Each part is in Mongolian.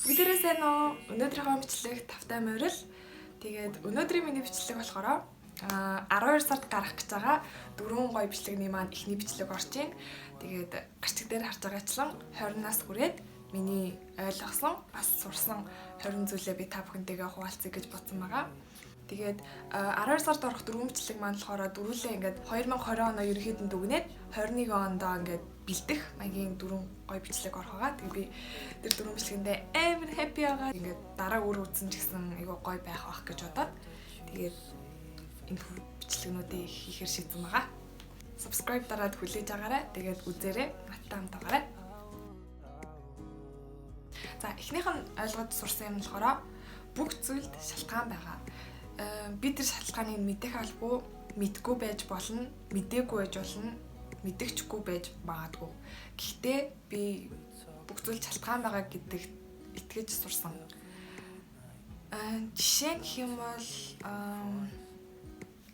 Бүгдээрээ сайн уу? Өнөөдрийнхөө бичлэг тавтай морил. Тэгээд өнөөдрийн миний бичлэг болохоор 12 сард гарах гэж байгаа 4 гоё бичлэгний маань эхний бичлэг орж ийн. Тэгээд гачиг дээр харж байгаачлан 20-наас хүрээд миний ойлгосон, бас сурсан 20 зүйлээ би та бүхэнтэйгээ хуваалцъя гэж бодсон байгаа. Тэгээд 12 сард орох 4 бичлэг маань болохоор дөрүүлээ ингээд 2020 оноо ерөнхийдөө дүгнээд 21 ондоо ингээд бэлдэх маягийн 4 гоё бичлэг орох байгаа. Тэгээд би тэр 4 бичлэгэндээ амар happy байгаа. Ингээд дараа үр үзсэн ч гэсэн айгүй гоё байх бах гэж бодоод тэгээд энэ бичлэгнүүдээ хийхээр шийдсэн байгаа. Subscribe дараад хүлээж агаарай. Тэгээд үзээрэй. Надтай хамт байгаарай. За эхнийх нь ойлгож сурсан юм болохоор бүх зүйлд шалтгаан байгаа. Би тэр шалтгааныг мэдэх албагүй, мэдгүй байж болно, мэдээгүй байж болно, мэдэгчгүй байж магадгүй. Гэхдээ би бүх зүйл шалтгаан байгаа гэдэгт итгэж сурсан. Жишээ гэх юм бол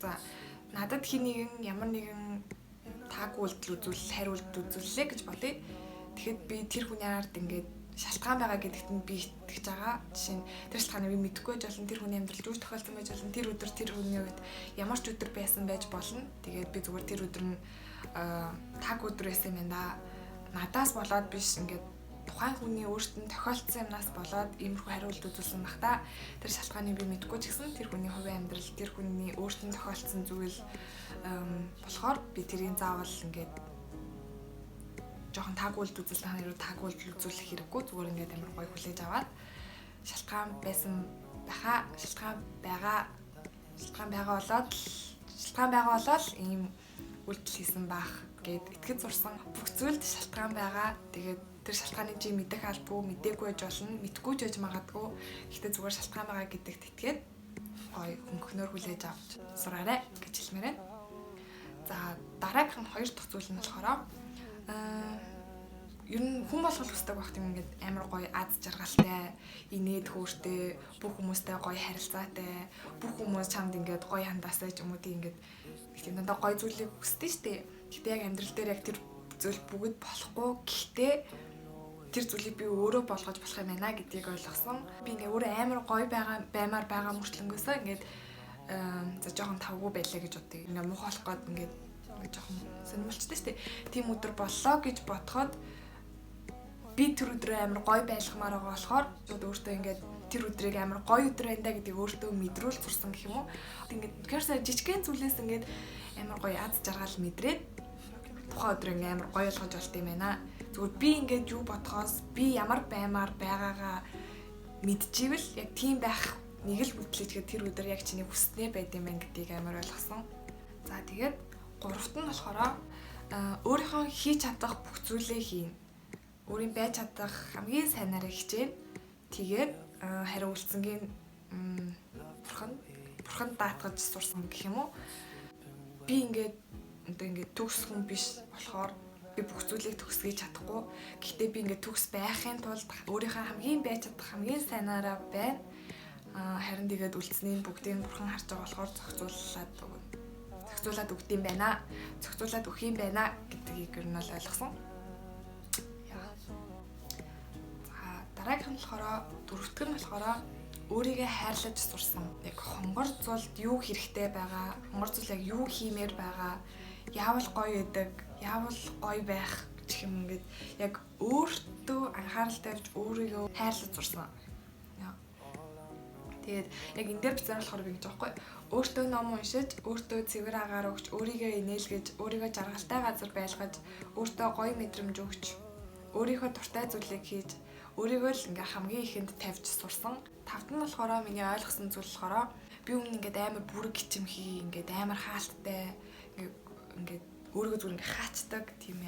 за надад хэнийг ямар нэгэн таагүй үйлдэл үзүүл, хариу үйлдэл үзүүллээ гэж бодъё. Тэгэхэд би тэр хүний ард ингээд шалтгаан байгаа гэдэгт нь би итгэж байгаа. Жишээ нь тэр шалтгааныг би мэдэхгүй байж болно, тэр хүний амьдралд юу тохиолдсон байж болно, тэр өдөр тэр хүний үед ямар ч өдөр байсан байж болно. Тэгээд би зүгээр тэр өдөр нь таг өдөр байсан юм да. Надаас болоод биш ингээд тухайн хүний өөртөө тохиолдсон юмнаас болоод иймэрхүү хариулт үзүүлсэн баг та. Тэр шалтгааныг би мэдэхгүй ч гэсэн тэр хүний хувийн амьдрал, тэр хүний өөртөө тохиолдсон зүйл болохоор би тэрийг заавал ингээд жоохон таагуулд үзүүлсэн хэрэг таагуулд үзүүлэх хэрэггүй зүгээр ингээд амар гоё хүлээж аваад шалтгаан байсан байхаа шалтгаан байгаа болоод ийм үйлдэл хийсэн байх гэд итгэж сурсан. Бүх зүйлд шалтгаан байгаа. Тэгээд тэр шалтгааныг чи мэдэх албагүй, мэдээгүй байж болно, мэдгүй ч байж магадгүй. Гэхдээ зүгээр шалтгаан байгаа гэдэгт итгээд гоё хөнгөнөөр хүлээж авч сураарай гэж хэлмээр байна. За дараагийнх нь хоёр дахь зүйл нь болохоор ер нь хүн болгох хүсдэг багт юм ингээд амар гоё аз жаргалтай, инээд хөөртэй, бүх хүмүүстэй гоё харилцаатай, бүх хүмүүс чамд ингээд гоё хандаасаа ч юм уу тийм ингээд тийм дандаа гоё зүйлийг хүсдэг шүү дээ. Гэхдээ яг амьдрал дээр яг тэр зүйл бүгд болохгүй. Гэхдээ тэр зүйлийг би өөрөө болгож болох юм байна гэдгийг ойлгосон. Би ингээд өөрөө амар гоё баймаар байгаа мөртлөнгөөсөө ингээд за жоохон тавгүй байлаа гэж бодъё. Ингээд муухайлах гээд ингээд жоохон сонирмолчтой шүү дээ. Тийм өдөр боллоо гэж бодоход би тэр өдрөө амар гоё байлгамаар байгаа болохоор өөртөө ингээд тэр өдрийг амар гоё өдөр байна да гэдгийг өөртөө мэдрүүл сурсан гэх юм уу. Ингээд тэгэхээр жижигхэн зүйлээс ингээд амар гоё аз жаргал мэдрээд тухайн өдрөө ингээд амар гоё болгож болт юм байна. Зүгээр би ингээд юу бодхоос би ямар баймаар байгаагаа мэдчихвэл яг тийм байх нэг л бүтлээчгээд тэр өдөр яг чиний хүснээ байд юм байна гэдгийг амар ойлгосон. За тэгээд гуравт нь болохоор өөрийнхөө хийж чадах бүх зүйлээ хийн. Өөрийн байж чадах хамгийн сайнаараа хичээн. Тэгээд хариу үйлцэнгийн бурхан даатгаж сурсан гэх юм уу. Би ингээд төгс хүн биш болохоор би бүх зүйлийг төгсгийж чадахгүй. Гэхдээ би ингээд төгс байхын тулд өөрийнхөө хамгийн байж чадах хамгийн сайнаараа байна. Харин тэгээд үлдсэний бүгдийг бурхан харж байгаа болохоор зохицуулаад өгд юм байна. Зохицуулаад өгөх юм байна гэдгийг ер нь бол ойлгосон. Дараагийнх нь болохоор дөрөвдөг нь болохоор өөрийгөө хайрлаж сурсан. Яг хонгор зүйлд юу хэрэгтэй байгаа, хонгор зүйл яг юу хиймээр байгаа, яавал гоё гэдэг, яавал гоё байх гэх юм ингээд яг өөртөө анхаарал тавьж өөрийгөө хайрлаж сурсан. Тэгээд яг энэ дээр бичсэн болохоор би гэж байхгүй. Өөртөө ном уншиж, өөртөө цэвэр агаар өгч, өөрийгөө инээлгэж, өөрийгөө жаргалтай газар байлгаж, өөртөө гоё мэдрэмж өгч, өөрийнхөө дуртай зүйлийг хийж, өөрийгөө л ингээ хамгийн ихэнд тавьж сурсан. Тавд нь болохоор миний ойлгосон зүйл болохоор би өмнө ингээд амар бүрэг гिचимхий, ингээд амар хаалттай, ингээд өөрийгөө зүгээр ингээ хаачдаг тийм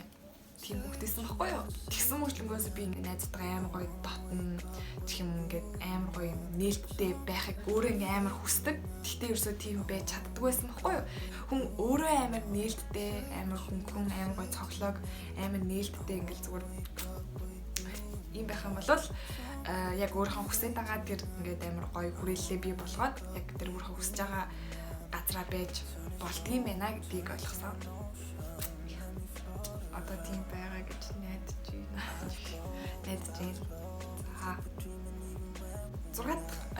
хөлтэйсэн баггүй юу. Тэгсэн мөчлөнгөөс би ингээ найзтайгаа амар гоё дотн гэх юм ингээд амар гоё нээлттэй байхыг өөрөө ингээ амар хүсдэг. Гэхдээ ерөөсөө тийм байж чаддаг байсан баггүй юу. Хүн өөрөө амар нээлттэй, амар хөнгөн, амар гоё цоглог, амар нээлттэй ингээл зүгээр ийм байх юм бол яг өөрийнхөө хүсэж байгаа тэр ингээд амар гоё хүрээлэлээ бий болгоод яг тэр өөрийнхөө хүсэж байгаа газараа байж болдгийм байна гэдгийг ойлгосон. Одоо тийм байгаа гэж найдаж байна. За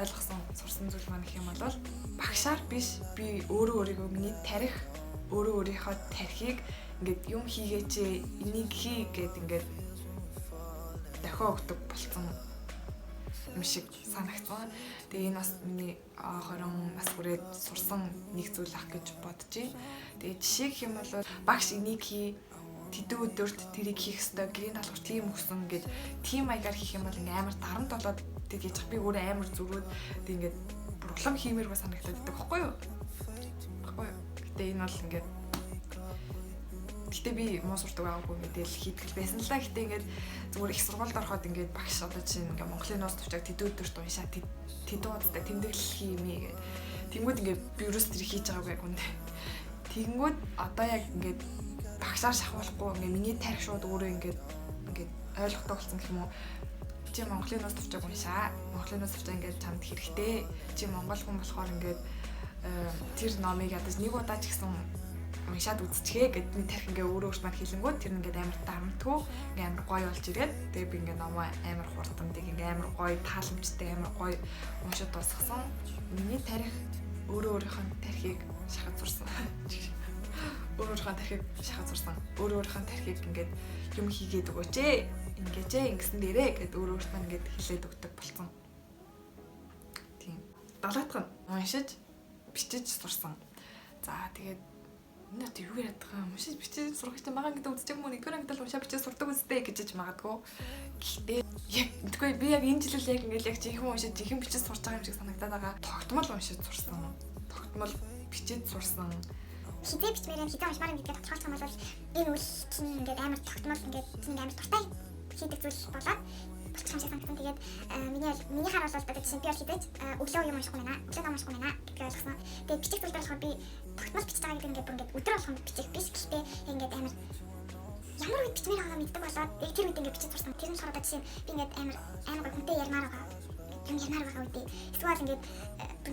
ойлгосон сурсан зүйл маань гэх юм бол багшаар биш би өөрийгөө миний тарих өөрийнхөө тархийг ингээд юм хийгээч энийг хий гэд ингээд дахиад өгдөг болсон юм шиг санагдсан. Тэгээ энэ бас миний 20 нас хүрээд сурсан нэг зүйл ах гэж бодчих. Тэгээ жишээ гэх юм бол багш энийг хий тэдэн өдөрт тэрийг хийх ёстой гэрийн даалгавар тийм өгсөн гэж тийм маягаар хийх юм бол ингээ амар дарамт болоод тэгэж би өөрөө амар зүрүүд тэг ингээд бүр улам хиймээргүй санагдаад байдаг байхгүй юу? Гэтэ энэ бол ингээд гэтэ би муу сурдаг байгаагүй мэдээл хийдэг байсан л да. Гэтэ ингээд зүгээр их сургуульд ороход ингээд багш одоо чинь ингээ Монголын нууц төвчөг тэдэн өдөрт уншаа тэдэн удаатай тэмдэглэл хиймээ гэдэг. Тэнгүүд ингээд би юус тэр хийж байгаагүй яг үндэ. Тэнгүүд одоо яг ингээд багшаар шахуулахгүй ингээ миний тарих шууд өөрөө ингээд ойлгохтой болсон гэх юм уу? Чи Монголын нууц төвчөг уншаа. Монголын нууц төвчөг ингээд чамд хэрэгтэй. Чи монгол хүн болохоор ингээд тэр номыг ядаж нэг удаа ч гэсэн уншаад үзчихээ гэд миний тарих ингээ өөрөө маань хэлэнгүүт тэр ингээд амар дарамтгүй ингээ амар гоё болж ирээд тэгээ би ингээ номоо амар хурдан тэг ингээ амар гоё тааламжтай амар гоё уншаад дуусгасан. Миний тарих өөрийнхөө тархийг шахаж сурсан. Өөрийнхөө тархийг шахаж сурсан. Өөрийнхөө тархийг ингээд юм хийгээд өгөөч ээ. Ингэсэн дээрээ гэд өөрөөс маань ингээд хэлээд өгдөг болсон. Тийм. Далаатах нь уншиж бичиж сурсан. За тэгээд энэ юу яриад байгаа юм шиг бичиж сурах чинь байгаа гэдэг үзчих юм уу нэг гэрэн гэдэл уншаа бичиж сурдаг үстэй гэж магадгүй. Гэхдээ яг мэдгүй би яг энэ жилэл яг ингээд яг жинхэнэ уншиж жинхэнэ бичиж сурч байгаа юм шиг санагдаад байгаа. Тогтмол уншиж сурсан. Тогтмол бичиж сурсан. Хизээ бичмээр юм хизээ уншмаар юм гэдгээ тодорхойлсон бол энэ үйл чинь ингээд амар тогтмол ингээд амар дуртай хийдэг зүйл болоод болчих юм шиг санагдсан. Тэгээд миний хараа бол одоо жишээ би бол хизээж өглөө юм уншихгүй байна. Өглөө ном уншихгүй байна гэж ойлгосон. Тэгээд бичих зүйл болохоор би тогтмол бичиж байгаа гэдэг ингээд бүр ингээд өдөр болгон бичих биш. Гэхдээ ингээд амар ямар үед бичмээр байгаа мэддэг болоод яг тэр үед ингээд бичиж сурсан. Тэр нь болохоор одоо жишээ би ингээд амар хүнтэй ярмаар байгаа. Юм ярмаар байгаа үедээ эсвэл ингээд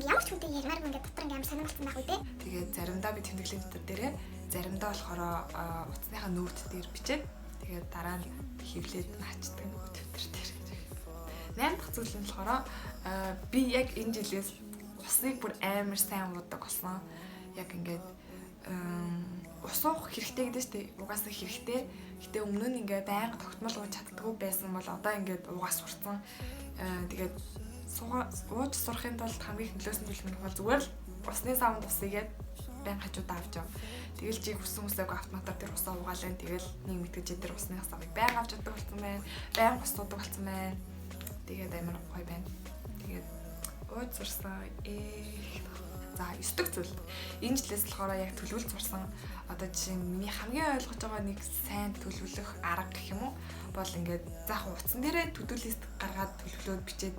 ямар ч хүнтэй ярмаар ингээд дотор ингээд амар сонирхолтой байх үедээ. Тэгээд заримдаа би тэмдэглэлийн дотор дээрээ заримдаа болохоор утасныхаа нөт дээр бичээд тэгээд дараа нь хевлээд наачдаг нөгөө төвтөр дээр. 8 дахь зүйл нь болохоор би яг энэ жилээс усныг бүр амар сайн уудаг болсон. Яг ингээд ус уух хэрэгтэй гэдэг чинь угаасаа хэрэгтэй. Гэтэ өмнө нь ингээд байнга тогтмол ууж чаддаггүй байсан бол одоо ингээд уугаас сурцсан. Тэгээд ууж сурахын тулд хамгийн нөлөөсөн зүйл нь бол зүгээр л усны савнд усыгээд байнга хажуудаа авч яв. Тэгэл чи хүссэн хүсээгүй автоматар тэр усаа угаалаа. Тэгэл нэг мэдгэж тэр усны савыг байнга авч чаддаг болсон байна. Байнга ус уудаг болсон байна. Тэгээд амар гоё байна. Тэгээд ууж сурсан. За 9 дахь зүйл. Энэ жилээс болохоор яг төлөвлөлт сурсан. Одоо жишээ нь миний хамгийн ойлгож байгаа нэг сайн төлөвлөх арга гэх юм уу? Бол ингээд заах утсан дээрээ to-do list гаргаад төлөвлөөд бичээд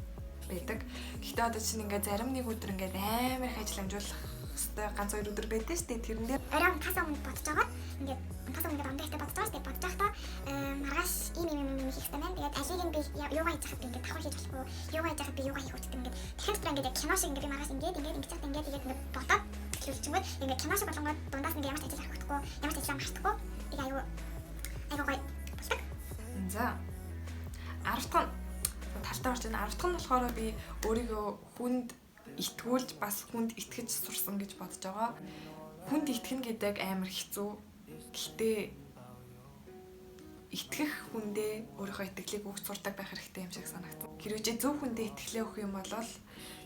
байдаг. Гэхдээ одоо чинь ингээд зарим нэг өдөр ингээд амар их ажил амжуулах хэвээр ганц 2 өдөр байдаг шүү дээ. Тэрэн дээр орой унтахаас өмнө бодож байгаа. Ингээд унтахаас өмнө ондохтой бодож байгаа шүү дээ. Бодож байхдаа маргааш ийм хийх хэрэгтэй байна. Тэгээд алийг нь би юугаа хийж хахад ингээд давхар хийж болохгүй. Юугаа хийж хахад би юугаа хийх үстэй ингээд дахин дотор ингээд кино шиг ингээд маргааш ингээд чад ингээд бодоод төлөвлөчгөө ингээд кино шиг болгоод дундаас ингээд ямар ч ажил харахгүй, ямар ч ажил мартахгүй. Тэгээ аюу гоё болдог. За 10 дахь нь талтаа орж байна. 10 дахь нь болохоор би өөрийгөө хүнд итгүүлж бас хүнд итгэж сурсан гэж бодож байгаа. Хүнд итгэх гэдэг амар хэцүү. Гэхдээ итгэх хүндээ өөрийнхөө итгэлийг өгч сурдаг байх хэрэгтэй юм шиг санагдсан. Хэрвээ чи зөв хүндээ итгэлээ өгөх юм бол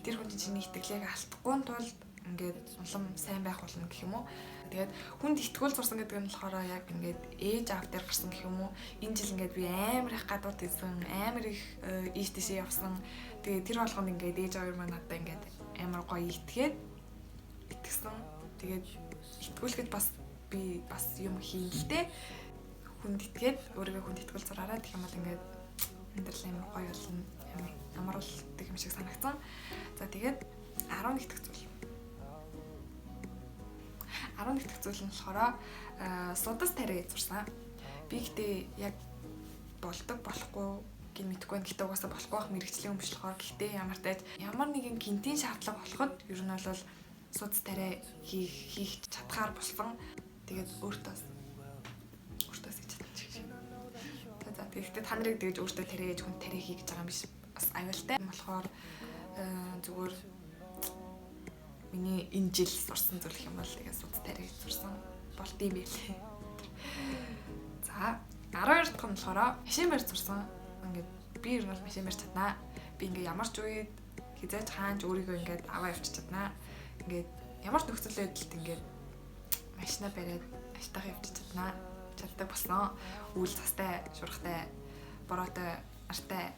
тэр хүн чиний итгэлийг алдахгүй тулд ингээд улам сайн байх болно гэх юм уу. Тэгээд хүнд итгүүл сурсан гэдэг нь болохоор яг ингээд ээж аав дээр гарсан гэх юм уу. Энэ жил ингээд би амар их гадуур тийсэн, амар их ийш тийшээ явсан. Тэгээд тэр болгонд ингээд ээж аав маань надад ингээд амар гоё итгэсэн. Тэгээд итгүүлэхэд бас би бас юм хийлээ. Хүнд итгээд өөрийгөө хүнд итгүүл зураараа гэх юм бол ингээд амьдрал амар гоё болно. Амар болдог юм шиг санагдсан. За тэгээд 11 дахь зүйл. 11 дахь зүйл нь болохоор судас тариа зурсан. Би гэдэг яг болдог болохгүй гин мэдгүй байна. Гэтэ угаасаа болохгүй байх мэрэгчлийн өмч болохоор гэхдээ ямар тааж ямар нэгэн гинтийн шаардлага болоход ер нь бол судас тариа хийх чадхаар болсон. Тэгээд өөртөө хийж чадчих. За тэгэхдээ та нарыг тэгж өөртөө тариа хийж хүн тариа хий гэж байгаа юм биш. Бас аюултай. Болохоор зүгээр миний энэ жил сурсан зүйл юм бол тэгээ суд тариг сурсан болт юм байлээ. За 12 дахь нь болохоор машин барьж сурсан. Ингээд би ер нь бол машин барьж чаднаа. Би ингээ ямар ч үед хизээж хаанч өөрийгөө ингээд аваа явчих чаднаа. Ингээд ямар ч нөхцөл байдалд ингээд машина бариад аштайх явчих чаддаг болсон. Үйл цастай, шурхтай, бороотой, артай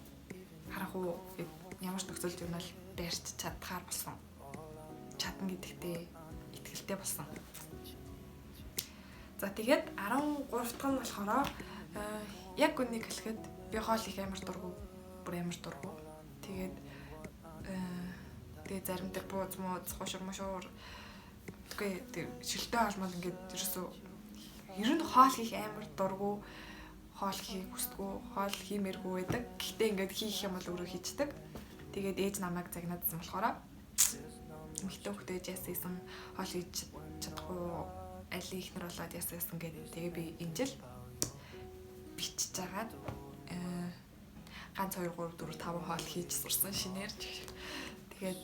харах уу ямар ч нөхцөлд юм бол барьж чадхаар болсон. Чадна гэдэгтээ итгэлтэй болсон. За тэгээд 13 дахь нь болохоор яг үнийг хэлэхэд би хоол их амар дургу, бүр амар дургу. Тэгээд зарим дээр бууз мууз хошур тэгээд шилтэй холмол ингээд ерөөсөө ер нь хоол хийх амар дургу, хоол хийх хүсдэггүй, хоол хиймээргүй байдаг. Гэхдээ ингээд хийх юм бол өөрөө хийждэг. Тэгээд ээж намайг загнаадсан болохоор эмэгтэй хөлтэй яасан хоол хийж чадахгүй аль ихнэр болоод яасан гэдэг. Тэгээ би энэ жил бичиж агаад ганц 2 3 4 5 хоол хийж сурсан шинээр. Тэгээд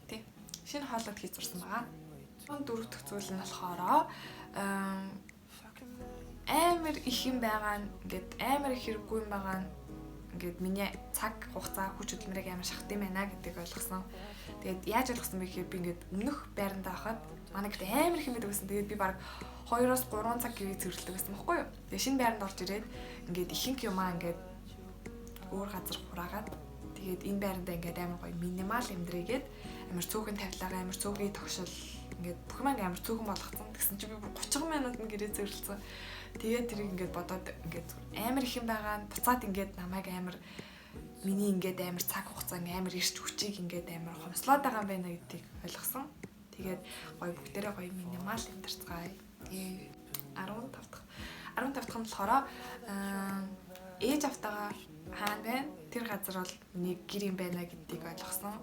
тий шинэ хоолод хийж сурсан байгаа. 4 дахь зүйл нь болохоор амар их юм байгаа нь ингээд амар их хэрэггүй юм байгаа нь ингээд миний цаг хугацаа хүч хөдөлмөрийг амар шахт юм байна гэдгийг ойлгосон. Тэгээд яаж ойлгосон бэ гэхээр би ингээд өмнөх байрандаа хахад манай гэдэг амар их юм байдаг гэсэн. Тэгээд би баг 2-3 цаг гэвээ зэрлдэг байсан байхгүй юу. Тэгээд шинэ байранд орж ирээд ингээд ихэнх юмаа ингээд өөр газар хураагаад тэгээд энэ байрандаа ингээд амар гоё минимал амьдрийгээд амар цөөхөн тавилаагаа амар цөөхний тогшил ингээд бүх юм амар цөөхөн болгоцсон. Тэгсэн чи би 30 минут нь гэрээ зэрлэлсэн. Тэгээд тэрийг ингээд бодоод ингээд амар их юм байгаа нь буцаад ингээд намайг амар миний ингээд амар цаг хугацаа амар ирч хүчийг ингээд амар хомслоод байгаа юм байна гэдгийг ойлгосон. Тэгээд гоё бүгдээрээ гоё минимал амьдарцгаая. Тэгээ 15 дахь нь болохоор ээж автагаа хаана байна? Тэр газар бол миний гэр юм байна гэдгийг ойлгосон.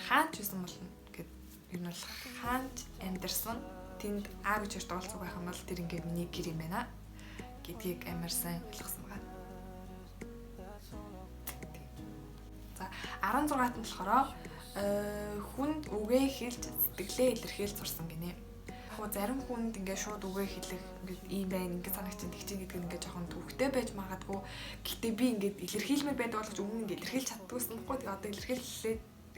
Хаанч байсан бол гэд ер нь бол хаанч амьдарсан тэнд аав гэж оролцох байх юм бол тэр ингээд миний гэр юм байна гэдгийг амар сайн ойлгосон байна. За 16-т нь болохоор хүнд үгээ хэлж сэтгэлээ илэрхийлж сурсан гинэ. Яг зарим хүнд ингээд шууд үгээ хэлэх ингээд ийм байна ингээд санагч тэгчин гэдэг нь ингээд жоохон төвхтэй байж магадгүй. Гэхдээ би ингээд илэрхийлмээр байдаг болгож өмнө ингээд илэрхийлж чаддгүйсэн байхгүй. Тэгээ одоо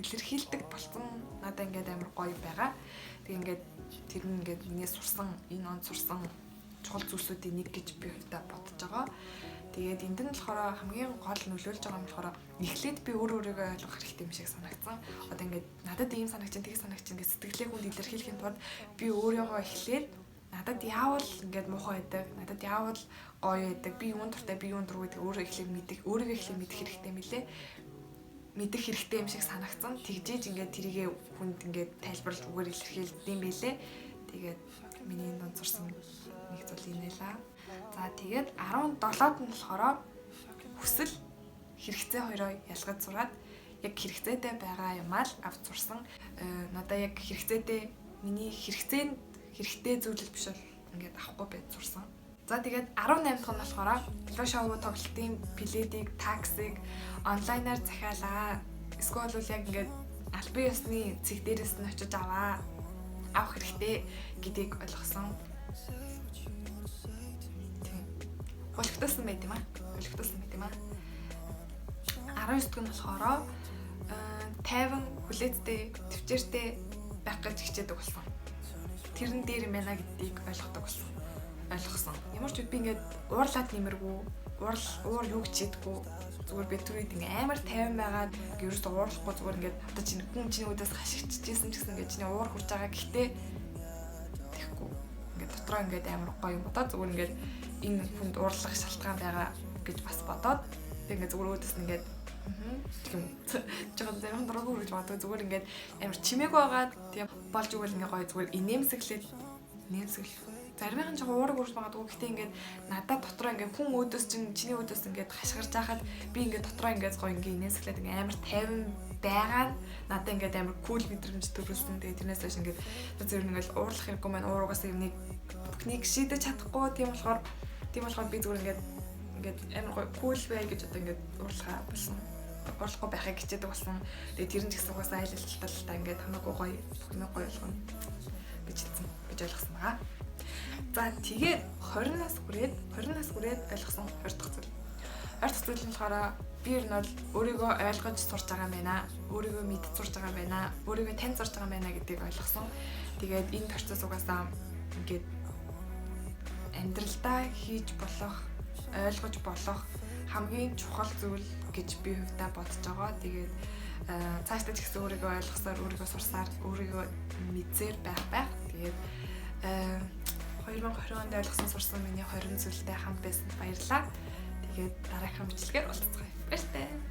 илэрхийлдэг болсон надад ингээд амар гоё байгаа. Тэг ингээд тэр нь ингээд миний сурсан энэ он сурсан чухал зүйлсүүдийн нэг гэж би хувьдаа бодож байгаа. Тэгээд энд нь болохоор хамгийн гол нөлөөлж байгаа юм болохоор эхлээд би өөрийгөө ойлгох хэрэгтэй юм шиг санагдсан. Одоо ингээд надад ийм санагчин тэг санагчин гэж сэтгэлээ хүнд илэрхийлэхийн тулд би өөрийгөө эхлээд надад яавал ингээд муухай байдаг, надад яавал гоё байдаг, би юунд дуртай, би юунд дургүй гэдэг өөрийгөө эхлээд мэдэх хэрэгтэй мөлий. Мэдэх хэрэгтэй юм шиг санагдсан. Тэгжээж ингээд тэрийгээ хүнд ингээд тайлбарлаж үгээр илэрхийлдэм байлээ. Тэгээд миний дунд сурсан нэг зүйл энэ л. За тэгээд 17-д нь болохоор хүсэл хэрэгцээ хоёроо ялгаж сураад яг хэрэгцээтэй байгаа юмаа л авч сурсан. Надаа яг миний хэрэгтэй зүйлэл биш бол ингээд авахгүй байж сурсан. За тэгээд 18 дахь нь болохоор теле шоу тоглолтын билетийг, таксиг онлайнаар захиалаа. Эсвэл бол яг ингээд албан ёсны цэг дээрээс нь очиж авах хэрэгтэй гэдгийг ойлгосон. Болготсон байт юм аа. 19 дахь нь болохоор тайван хүлээцтэй, төвчээртэй байх гэж хичээдэг болсон. Тэрэн дээр юм байна гэдгийг ойлгосон. Ямар ч үед би ингээд уурлаад нэмэргүй, уур юу гэж хийдэггүй. Зүгээр би түрээд ингээ амар тайван байгаад ерөөсөө уурлахгүй зүгээр ингээд одоо чинь чиний үдээс хашигчжсэн ч гэсэн ингээд чиний уур хурж байгаа гэхдээ тэгэхгүй. Ингээд дотроо ингээд амар гоё юм бодоод зүгээр ингээд энэ хүнд уурлах шалтгаан байгаа гэж бас бодоод тэг ингээд зүгээр өөдөөс нь ингээд тийм жоохон зарим дургуй гэж бодоод зүгээр ингээд амар чимээг байгаад тийм болж игэл ингээ гоё зүгээр инээмсэглээд заримын жоохон уураг урж магадгүй гэхдээ ингээд надад дотроо ингээд хүн өөдөөс чиний өөдөөс ингээд хашгирж байхад би ингээд дотроо ингээд гоё ингээ инээмсэглээд ингээ амар тайван байгаа надад ингээд амар кул мэдрэмж төрүүлсэн. Тэгээ тэрнээс хойш ингээд зөв ингээд уурлах хэрэггүй маань ууругаас юмныг бүхнийг шийдэж чадахгүй тийм болохоор би зүгээр ингээд амар гоё кул бай гэж одоо ингээд уурлахаа болсон. орлохгүй байхыг хичээдэг болсон. Тэгээд тэр нь ч гэсэн угаасаа айл талтай ингээд хамаагүй гоё бүх гоё болгоно гэж хэлсэн гэж ойлгосон байгаа. За тэгээд 20-наас хүрээд ойлгосон 20 дахь зүйл. 20 дахь зүйл нь болохоор би ер нь бол өөрийгөө ойлгож сурч байгаа юм байна. Өөрийгөө мэдж сурч байгаа юм байна. Өөрийгөө тань сурч байгаа юм байна гэдгийг ойлгосон. Тэгээд энэ процесс угаасаа ингээд амьдралдаа хийж болох, ойлгож болох хамгийн чухал зүйл гэж би хувьдаа бодож байгаа. Тэгээд цаашдаа ч гэсэн өөрийгөө ойлгосоор, өөрийгөө сурсаар, өөрийгөө мэдсээр байх. Тэгээд 2020 онд ойлгосон сурсан миний 20 зүйлтэй хамт байсан баярлалаа. Тэгээд дараагийн бичлэгээр уулзцгаая. Баяртай.